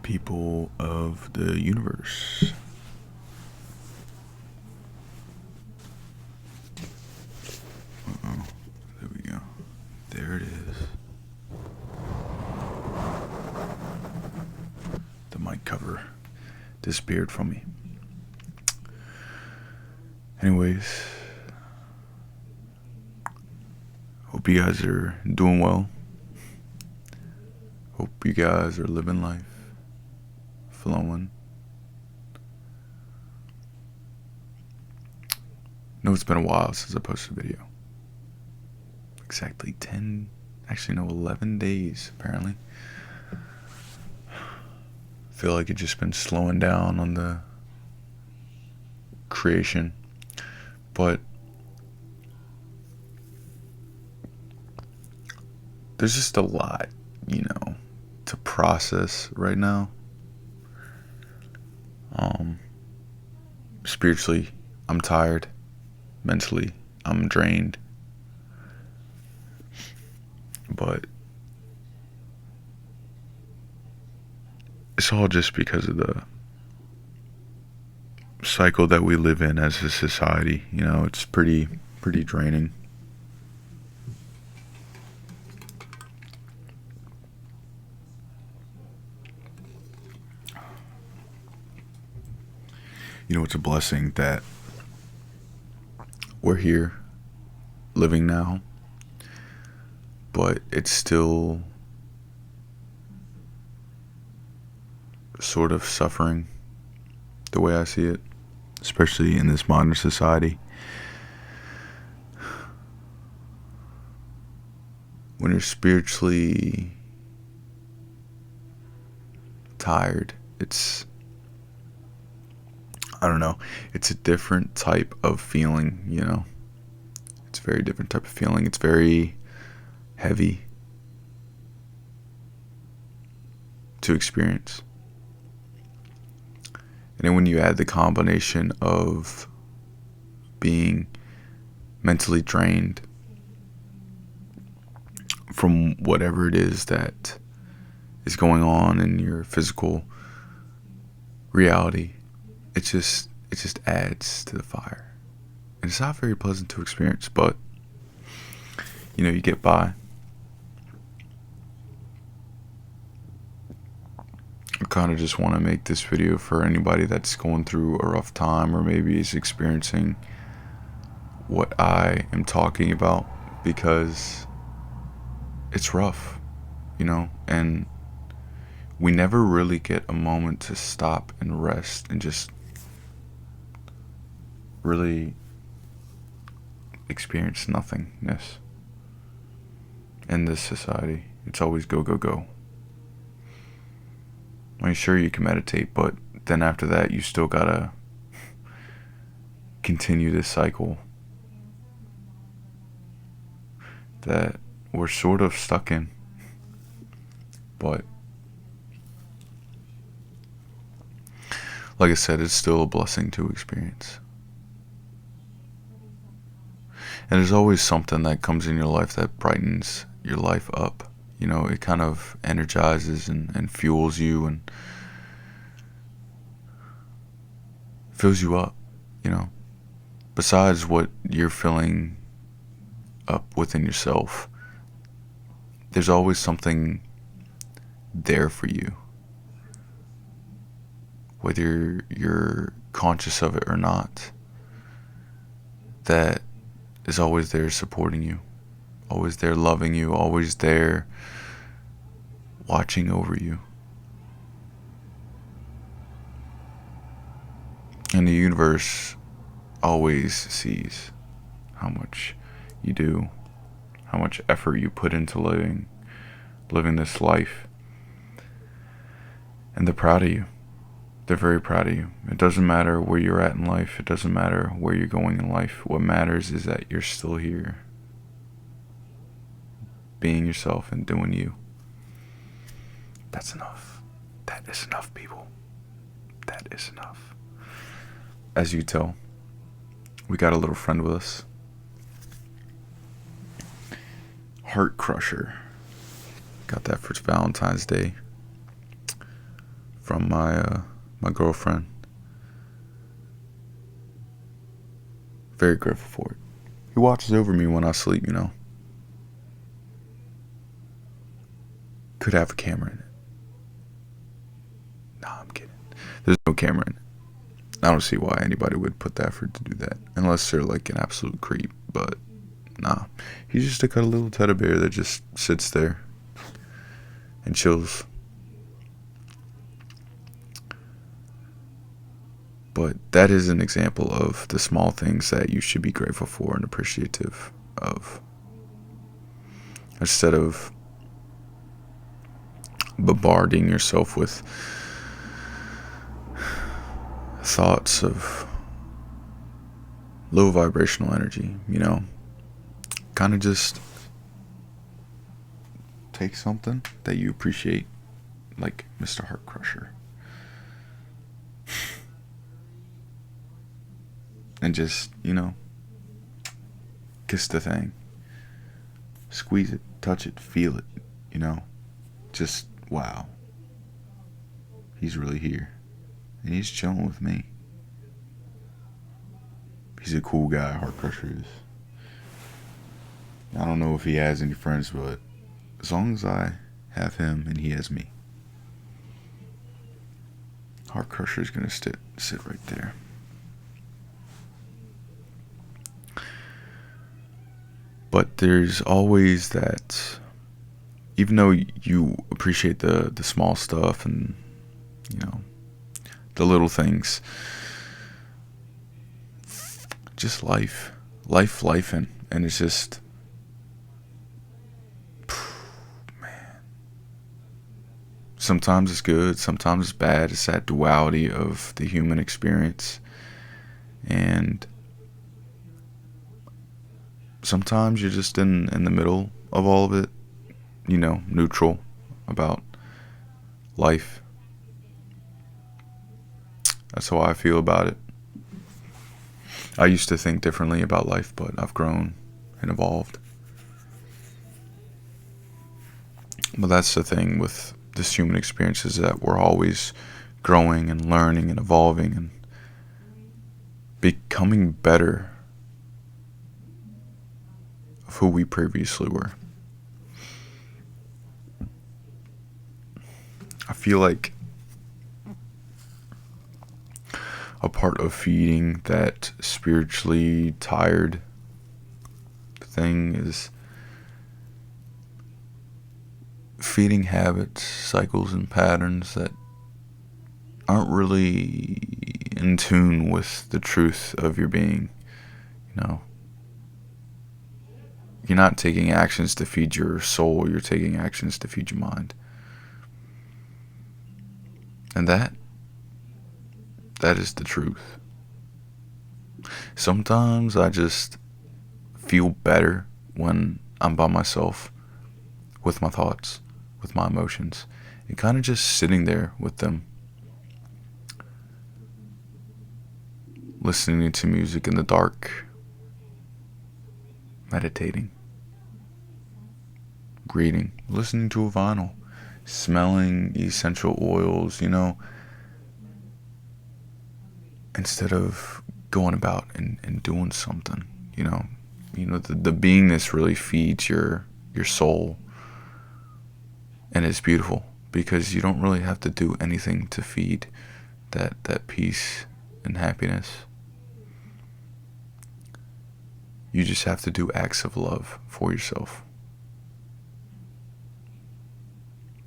people of the universe. Uh-oh. There we go. There it is. The mic cover disappeared from me. Anyways, hope you guys are doing well. Hope you guys are living life, flowing. No, it's been a while since I posted a video. Exactly 11 days apparently. Feel like it's just been slowing down on the creation, but there's just a lot, to process right now. Spiritually, I'm tired. Mentally, I'm drained. But it's all just because of the cycle that we live in as a society. It's pretty draining. It's a blessing that we're here living now, but it's still sort of suffering the way I see it, especially in this modern society. When you're spiritually tired, it's a different type of feeling, It's a very different type of feeling. It's very heavy to experience. And then when you add the combination of being mentally drained from whatever it is that is going on in your physical reality, it just adds to the fire. And it's not very pleasant to experience, but you get by. I kind of just want to make this video for anybody that's going through a rough time, or maybe is experiencing what I am talking about, because it's rough, and we never really get a moment to stop and rest and just really experience nothingness. In this society, it's always go, go, go. I mean, sure, you can meditate, but then after that, you still gotta continue this cycle that we're sort of stuck in. But like I said, it's still a blessing to experience. And there's always something that comes in your life that brightens your life up. It kind of energizes and fuels you and fills you up, Besides what you're filling up within yourself, there's always something there for you. Whether you're conscious of it or not, that is always there supporting you, always there loving you, always there watching over you. And the universe always sees how much you do, how much effort you put into living this life. And they're proud of you. They're very proud of you. It doesn't matter where you're at in life. It doesn't matter where you're going in life. What matters is that you're still here, being yourself and doing you. That's enough. That is enough, people. That is enough. As you tell, we got a little friend with us. Heart Crusher. Got that for Valentine's Day. from my girlfriend. Very grateful for it. He watches over me when I sleep, you know. Could have a camera in it. Nah, I'm kidding. There's no camera in it. I don't see why anybody would put the effort to do that, unless they're like an absolute creep. But nah, he's just a cuddly little teddy bear that just sits there and chills. But that is an example of the small things that you should be grateful for and appreciative of, instead of bombarding yourself with thoughts of low vibrational energy, you know. Kind of just take something that you appreciate, like Mr. Heart Crusher, and just, you know, kiss the thing, squeeze it, touch it, feel it, you know. Just, wow, he's really here, and he's chilling with me. He's a cool guy, Heart Crusher is. I don't know if he has any friends, but as long as I have him and he has me, Heart Crusher is going to sit right there. But there's always that, even though you appreciate the small stuff and, you know, the little things, just life, and it's just, man. Sometimes it's good, sometimes it's bad. It's that duality of the human experience, and sometimes you're just in the middle of all of it, you know, neutral about life. That's how I feel about it. I used to think differently about life, but I've grown and evolved. But that's the thing with this human experience, is that we're always growing and learning and evolving and becoming better of who we previously were. I feel like a part of feeding that spiritually tired thing is feeding habits, cycles, and patterns that aren't really in tune with the truth of your being. You know, you're not taking actions to feed your soul, you're taking actions to feed your mind. And that is the truth. Sometimes I just feel better when I'm by myself with my thoughts, with my emotions, and kind of just sitting there with them, listening to music in the dark, meditating, reading, listening to a vinyl, smelling essential oils, you know, instead of going about and doing something, you know. The beingness really feeds your soul, and it's beautiful because you don't really have to do anything to feed that peace and happiness. You just have to do acts of love for yourself,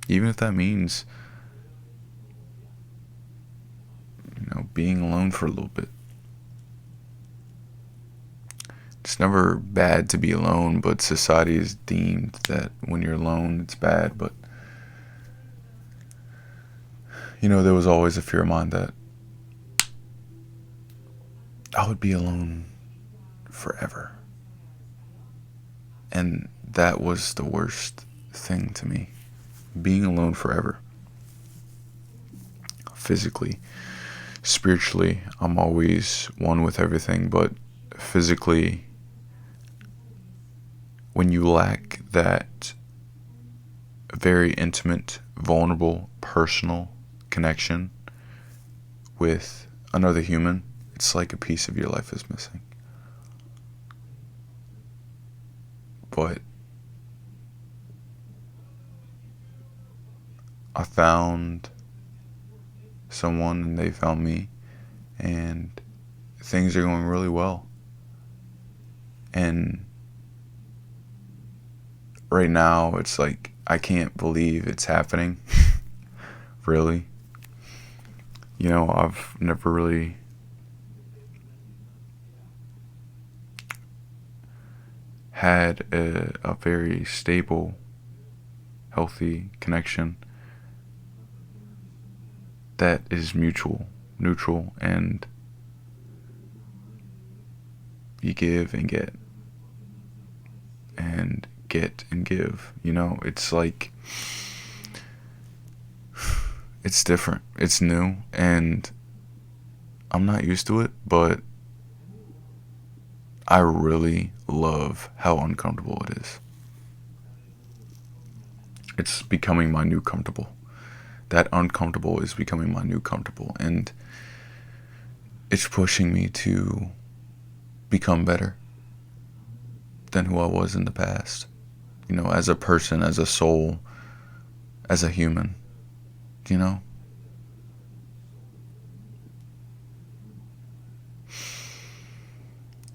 even if that means, you know, being alone for a little bit. It's never bad to be alone, but society has deemed that when you're alone, it's bad. But, you know, there was always a fear of mine that I would be alone forever. And that was the worst thing to me. Being alone forever. Physically. Spiritually, I'm always one with everything, but physically, when you lack that very intimate, vulnerable, personal connection with another human, it's like a piece of your life is missing. But I found someone and they found me, and things are going really well. And right now it's like I can't believe it's happening. Really. You know, I've never really had a very stable, healthy connection that is neutral, and you give and get and give. You know, it's like, it's different, it's new, and I'm not used to it, but I really love how uncomfortable it is. It's becoming my new comfortable. That uncomfortable is becoming my new comfortable, and it's pushing me to become better than who I was in the past. You know, as a person, as a soul, as a human, you know?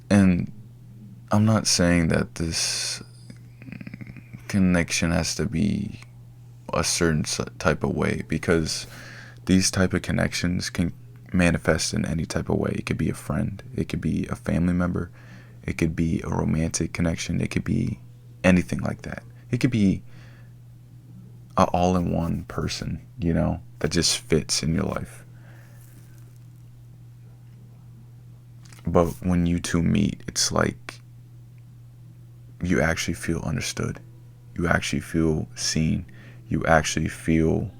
And I'm not saying that this connection has to be a certain type of way, because these type of connections can manifest in any type of way. It could be a friend, it could be a family member, it could be a romantic connection, it could be anything like that. It could be a all-in-one person, you know, that just fits in your life. But when you two meet, it's like you actually feel understood, you actually feel seen, you actually feel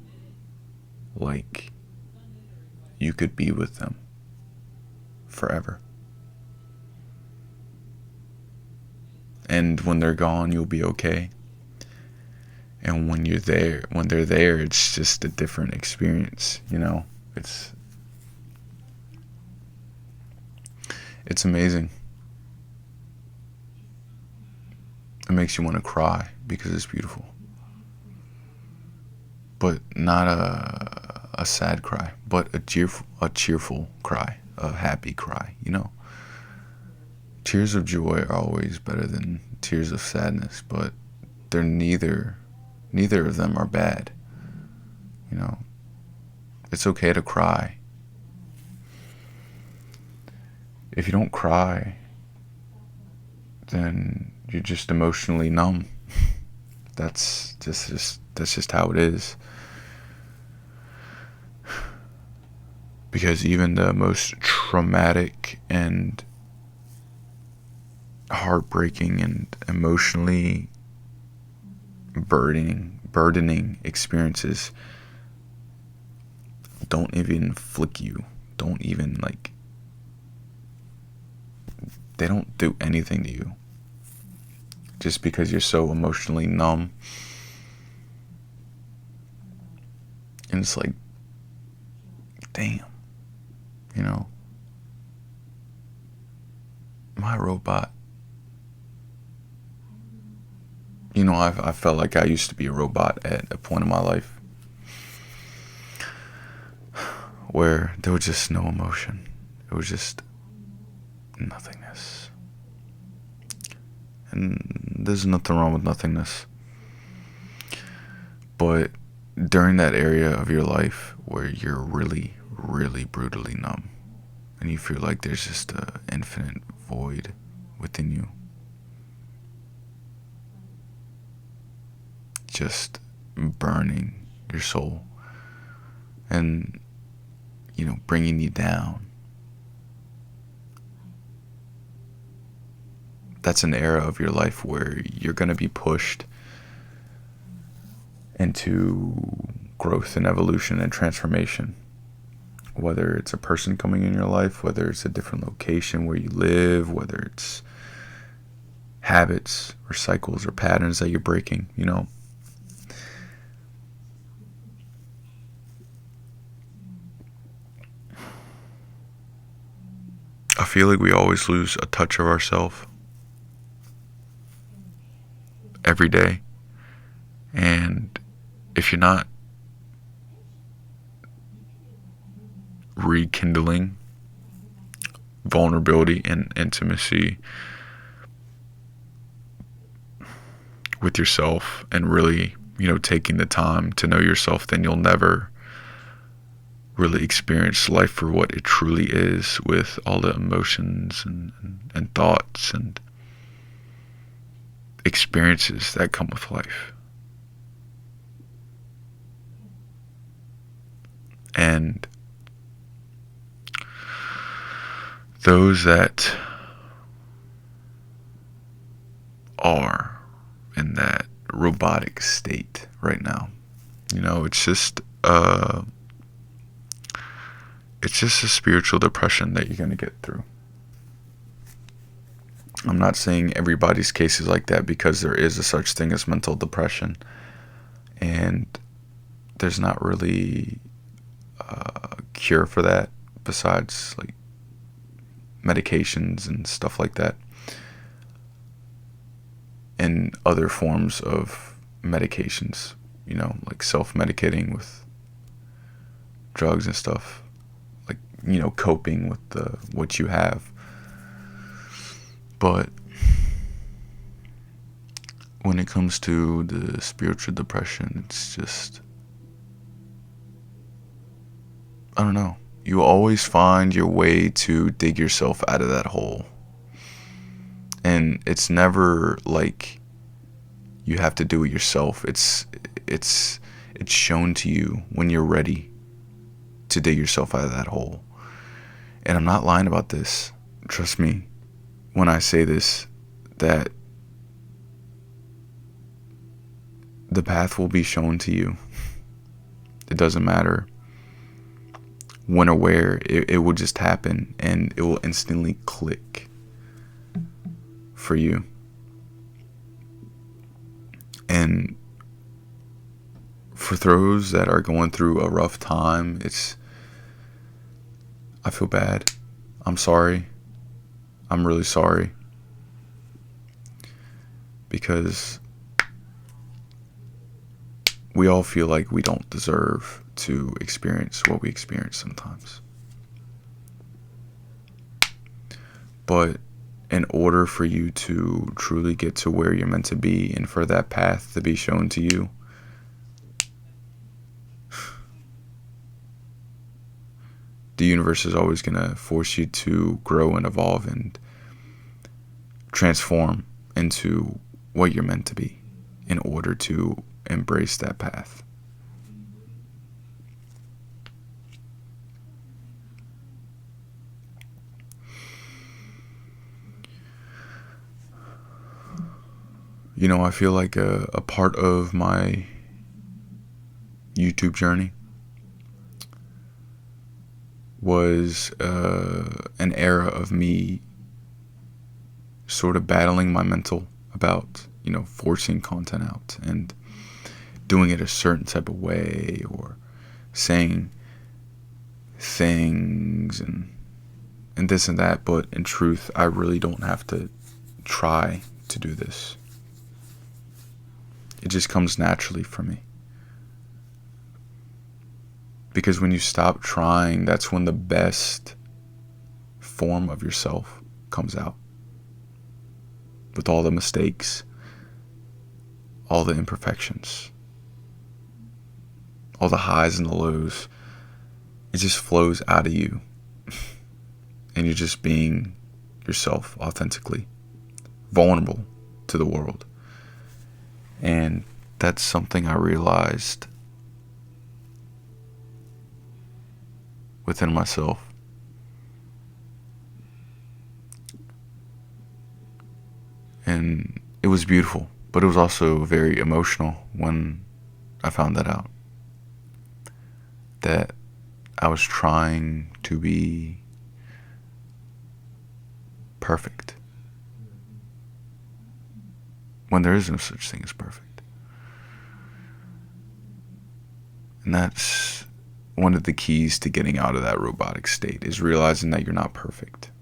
like you could be with them forever. And when they're gone, you'll be okay. And when they're there, it's just a different experience, you know? It's amazing. It makes you want to cry because it's beautiful. But not a sad cry, but a cheerful cry, a happy cry, you know? Tears of joy are always better than tears of sadness, but they're neither of them are bad. You know, it's okay to cry. If you don't cry, then you're just emotionally numb. That's just how it is. Because even the most traumatic and heartbreaking and emotionally burdening experiences don't even flick you. Don't even, like, they don't do anything to you. Just because you're so emotionally numb. And it's like, damn, you know, my robot. You know, I felt like I used to be a robot at a point in my life where there was just no emotion. It was just nothingness. And there's nothing wrong with nothingness. But during that area of your life where you're really, really brutally numb, and you feel like there's just an infinite void within you, just burning your soul and, you know, bringing you down. That's an era of your life where you're going to be pushed into growth and evolution and transformation. Whether it's a person coming in your life, whether it's a different location where you live, whether it's habits or cycles or patterns that you're breaking, you know. feel like we always lose a touch of ourselves every day. And if you're not rekindling vulnerability and intimacy with yourself and really, taking the time to know yourself, then you'll never really experience life for what it truly is, with all the emotions and thoughts and experiences that come with life. And those that are in that robotic state right now, it's just a spiritual depression that you're going to get through. I'm not saying everybody's case is like that, because there is a such thing as mental depression, and there's not really a cure for that besides like medications and stuff like that, and other forms of medications, like self-medicating with drugs and stuff, like, coping with what you have. But when it comes to the spiritual depression, it's just, I don't know. You always find your way to dig yourself out of that hole. And it's never like you have to do it yourself. It's shown to you when you're ready to dig yourself out of that hole. And I'm not lying about this. Trust me when I say this, that the path will be shown to you. It doesn't matter when or where. It will just happen, and it will instantly click for you. And for those that are going through a rough time, I feel bad. I'm sorry. I'm really sorry. Because we all feel like we don't deserve to experience what we experience sometimes. But in order for you to truly get to where you're meant to be, and for that path to be shown to you, the universe is always going to force you to grow and evolve and transform into what you're meant to be in order to embrace that path. I feel like a part of my YouTube journey was an era of me sort of battling my mental about, forcing content out and doing it a certain type of way, or saying things and this and that. But in truth, I really don't have to try to do this. It just comes naturally for me. Because when you stop trying, that's when the best form of yourself comes out. With all the mistakes, all the imperfections, all the highs and the lows, it just flows out of you. And you're just being yourself authentically, vulnerable to the world. And that's something I realized within myself. And it was beautiful, but it was also very emotional when I found that out. That I was trying to be perfect, when there is no such thing as perfect. And that's one of the keys to getting out of that robotic state, is realizing that you're not perfect.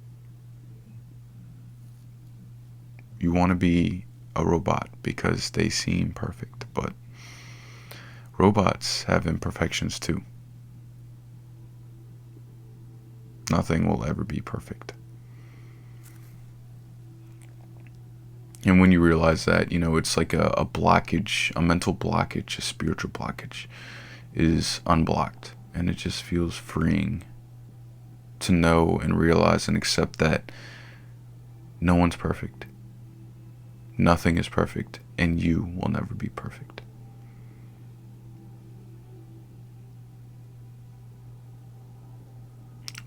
You want to be a robot because they seem perfect, but robots have imperfections too. Nothing will ever be perfect. And when you realize that, it's like a blockage, a mental blockage, a spiritual blockage is unblocked. And it just feels freeing to know and realize and accept that no one's perfect. Nothing is perfect, and you will never be perfect.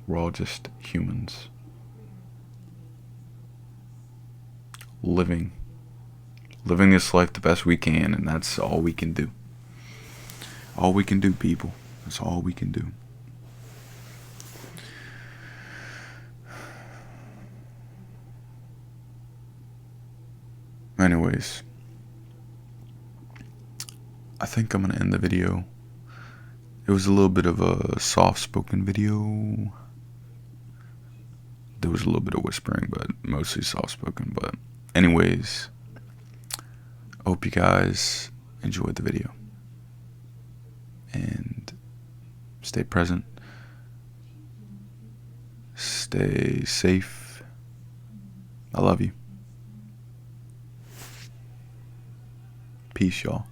We're all just humans living this life the best we can, and that's all we can do. All we can do, people. That's all we can do. Anyways, I think I'm gonna end the video. It was a little bit of a soft-spoken video. There was a little bit of whispering, but mostly soft-spoken. But anyways, I hope you guys enjoyed the video. And stay present. Stay safe. I love you. Peace, y'all.